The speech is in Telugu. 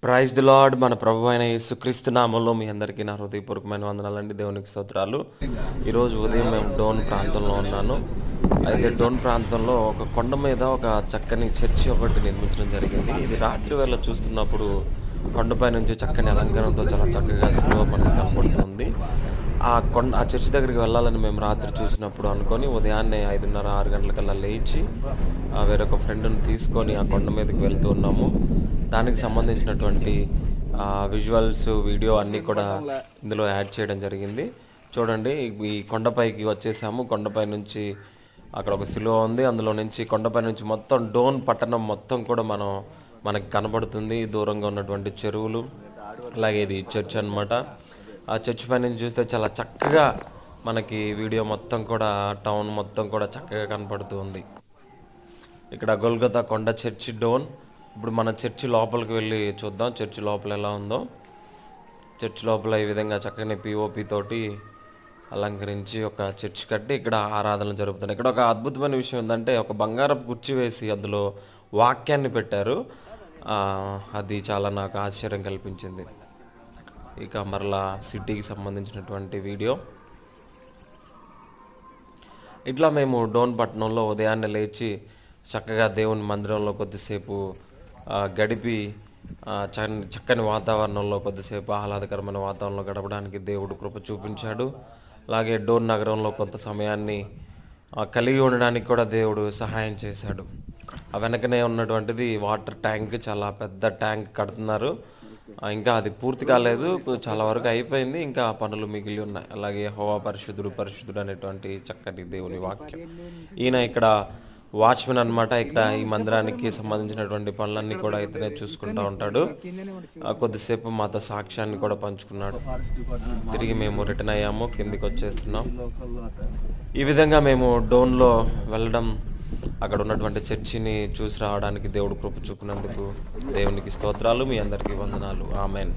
Praise the lord. మన ప్రభు అయిన యేసుక్రీస్తు నామంలో మీ అందరికీ నా హృదయపూర్వకమైన వందనాలండి. దేవునికి స్తోత్రాలు. ఈరోజు ఉదయం మేము డోన్ ప్రాంతంలో ఉన్నాను. అయితే డోన్ ప్రాంతంలో ఒక కొండ మీద ఒక చక్కని చర్చి ఒకటి నిర్మించడం జరిగింది. ఇది రాత్రి వేళ చూస్తున్నప్పుడు కొండపై నుంచి చక్కని అలంకరణతో చాలా చక్కగా సిలువ మనకు కనపడుతుంది. ఆ చర్చి దగ్గరికి వెళ్ళాలని మేము రాత్రి చూసినప్పుడు అనుకొని ఉదయాన్నే 5:30, 6 గంటలకల్లా లేచి వేరొక ఫ్రెండ్ని తీసుకొని ఆ కొండ మీదకి వెళ్తూ ఉన్నాము. దానికి సంబంధించినటువంటి విజువల్స్, వీడియో అన్నీ కూడా ఇందులో యాడ్ చేయడం జరిగింది. చూడండి, ఈ కొండపైకి వచ్చేసాము. కొండపై నుంచి అక్కడ ఒక సిలువ ఉంది. అందులో నుంచి కొండపై నుంచి మొత్తం డోన్ పట్టణం మొత్తం కూడా మనకి కనబడుతుంది. దూరంగా ఉన్నటువంటి చెరువులు, అలాగే ఇది చర్చ్ అనమాట. ఆ చర్చ్ పై నుంచి చూస్తే చాలా చక్కగా మనకి వీడియో మొత్తం కూడా, టౌన్ మొత్తం కూడా చక్కగా కనపడుతూ ఉంది. ఇక్కడ గొల్గొతా కొండ చర్చి డోన్. ఇప్పుడు మన చర్చి లోపలికి వెళ్ళి చూద్దాం చర్చి లోపల ఎలా ఉందో. చర్చి లోపల ఈ విధంగా చక్కని పిఓపి తోటి అలంకరించి ఒక చర్చి కట్టి ఇక్కడ ఆరాధనలు జరుపుతున్నాయి. ఇక్కడ ఒక అద్భుతమైన విషయం ఏంటంటే, ఒక బంగారపు కుర్చీ వేసి అందులో వాక్యాన్ని పెట్టారు. అది చాలా నాకు ఆశ్చర్యం కల్పించింది. ఇక మరలా సిటీకి సంబంధించినటువంటి వీడియో. ఇట్లా మేము డోన్ పట్టణంలో ఉదయాన్నే లేచి చక్కగా దేవుని మందిరంలో కొద్దిసేపు గడిపి చక్కని వాతావరణంలో, కొద్దిసేపు ఆహ్లాదకరమైన వాతావరణంలో గడపడానికి దేవుడు కృప చూపించాడు. అలాగే డోన్ నగరంలో కొంత సమయాన్ని కలిగి ఉండడానికి కూడా దేవుడు సహాయం చేశాడు. ఆ వెనకనే ఉన్నటువంటిది వాటర్ ట్యాంక్, చాలా పెద్ద ట్యాంక్ కడుతున్నారు. ఇంకా అది పూర్తి కాలేదు, చాలా వరకు అయిపోయింది, ఇంకా పనులు మిగిలి ఉన్నాయి. అలాగే యెహోవా పరిశుద్ధుడు పరిశుద్ధుడు అనేటువంటి చక్కటి దేవుని వాక్యం. ఈయన ఇక్కడ వాచ్మెన్ అనమాట. ఇక్కడ ఈ మందిరానికి సంబంధించినటువంటి పనులన్నీ కూడా ఇతనే చూసుకుంటూ ఉంటాడు. కొద్దిసేపు మాతో సాక్ష్యాన్ని కూడా పంచుకున్నాడు. తిరిగి మేము రిటర్న్ అయ్యాము, కిందికి వచ్చేస్తున్నాం. ఈ విధంగా మేము డోన్లో వెళ్ళడం, అక్కడ ఉన్నటువంటి చర్చిని చూసి రావడానికి దేవుడు కృప చూపినందుకు దేవునికి స్తోత్రాలు. మీ అందరికీ వందనాలు. ఆమెన్.